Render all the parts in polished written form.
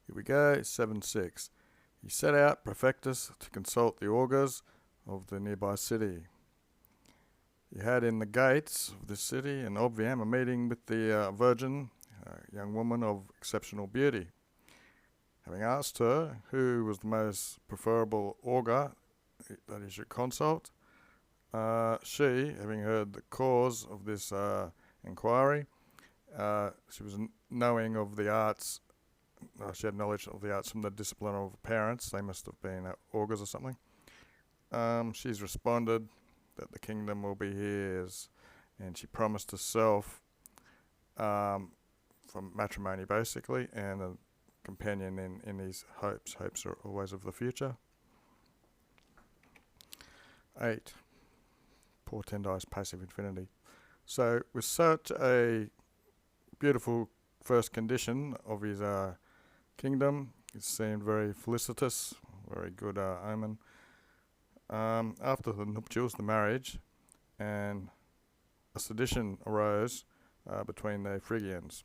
Here we go, 7-6. He set out Perfectus to consult the augurs of the nearby city. He had in the gates of this city in Obviam a meeting with the virgin, a young woman of exceptional beauty. Having asked her who was the most preferable augur that he should consult, she, having heard the cause of this inquiry, she was knowing of the arts. She had knowledge of the arts from the discipline of parents. They must have been augurs or something. She's responded that the kingdom will be his, and she promised herself from matrimony basically, and a companion in his hopes. Hopes are always of the future. 8. Portendi's passive infinity. So with such a beautiful first condition of his kingdom, it seemed very felicitous, very good omen. After the nuptials, the marriage, and a sedition arose between the Phrygians.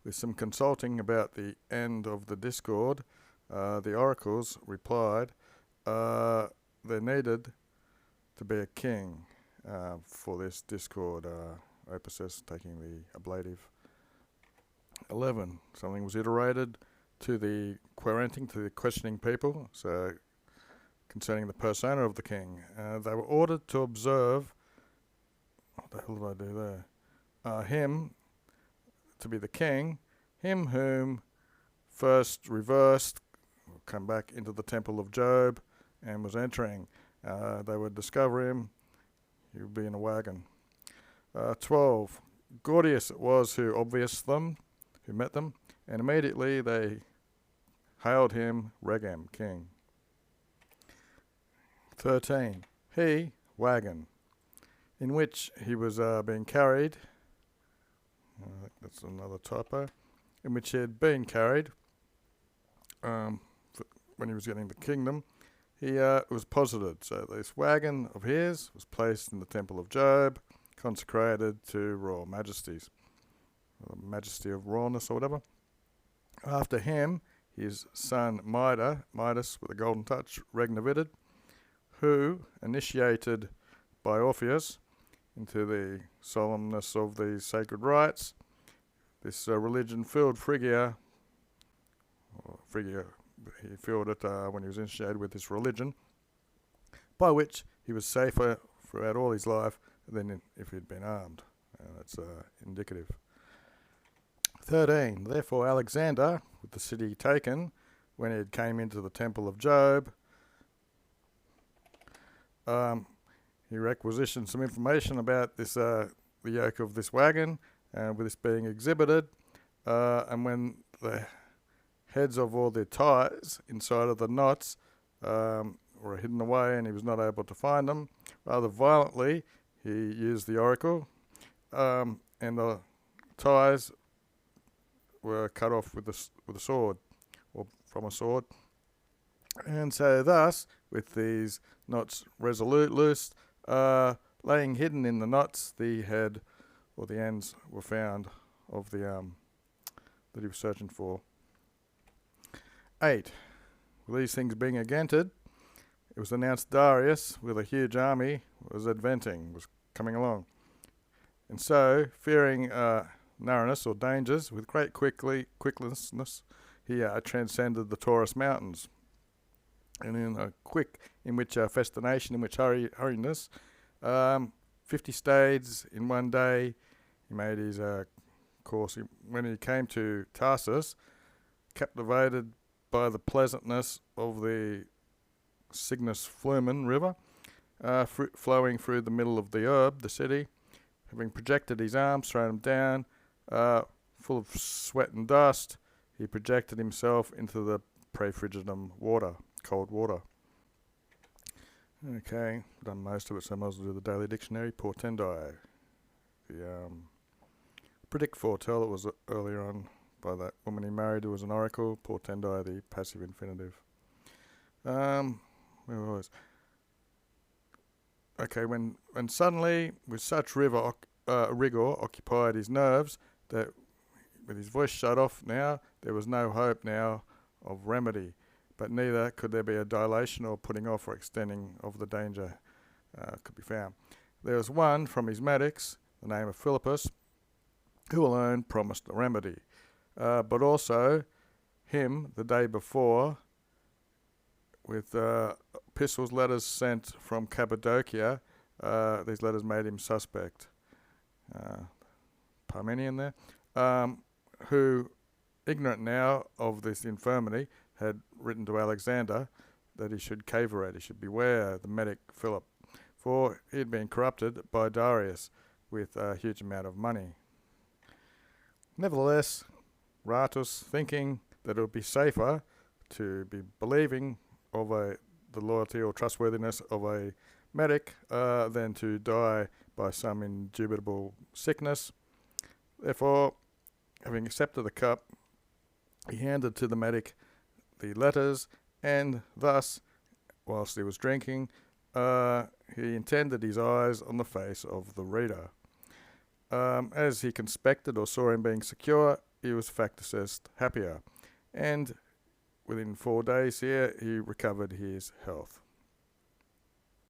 With some consulting about the end of the discord, the oracles replied there needed to be a king for this discord. Opus S taking the ablative. 11. Something was iterated to the querenting, to the questioning people, so concerning the persona of the king. They were ordered to observe, what the hell did I do there? Him to be the king, him whom first reversed, come back into the temple of Job, and was entering. They would discover him, he would be in a wagon. 12. Gordius it was who met them, and immediately they hailed him regem, king. 13. He, wagon, in which he was being carried, I think that's another typo, in which he had been carried when he was getting the kingdom, he was posited. So this wagon of his was placed in the temple of Job, consecrated to royal majesties, or the majesty of royalness or whatever. After him, his son Midas with a golden touch, regnovated, who, initiated by Orpheus into the solemnness of the sacred rites, this religion filled Phrygia, he filled it when he was initiated with this religion, by which he was safer throughout all his life than if he'd been armed. That's indicative. 13. Therefore Alexander, with the city taken, when he came into the temple of Job, he requisitioned some information about this, the yoke of this wagon, with this being exhibited, and when the heads of all the ties inside of the knots were hidden away and he was not able to find them, rather violently he used the oracle, and the ties were cut off with a sword, or from a sword. And so thus, with these knots resolute loosed, laying hidden in the knots, the head or the ends were found of the that he was searching for. 8. With these things being agented, it was announced Darius, with a huge army, was coming along. And so, fearing narrowness or dangers, with great quickness, he transcended the Taurus mountains. And in which festination, in which hurriness, 50 stades in one day, he made his course. When he came to Tarsus, captivated by the pleasantness of the Cygnus Flumen river, flowing through the middle of the herb, the city, having projected his arms, thrown them down, full of sweat and dust, he projected himself into the prefrigidum water, cold water. Okay, done most of it, so I might as well do the daily dictionary. Portendi, the predict, foretell, it was earlier on by that woman he married who was an oracle. Portendi, the passive infinitive. Where was? Okay, when suddenly, with such rigor occupied his nerves, that with his voice shut off now, there was no hope now of remedy, but neither could there be a dilation or putting off or extending of the danger could be found. There was one from his medics, the name of Philippus, who alone promised a remedy, but also him the day before, with epistles, letters sent from Cappadocia. These letters made him suspect. Parmenion there, who, ignorant now of this infirmity, had written to Alexander that he should cavorate, he should beware the medic Philip, for he had been corrupted by Darius with a huge amount of money. Nevertheless, Ratus, thinking that it would be safer to be believing of the loyalty or trustworthiness of a medic than to die by some indubitable sickness, therefore, having accepted the cup, he handed to the medic the letters, and thus, whilst he was drinking, he intended his eyes on the face of the reader. As he conspected or saw him being secure, he was factissest happier, and within 4 days here he recovered his health.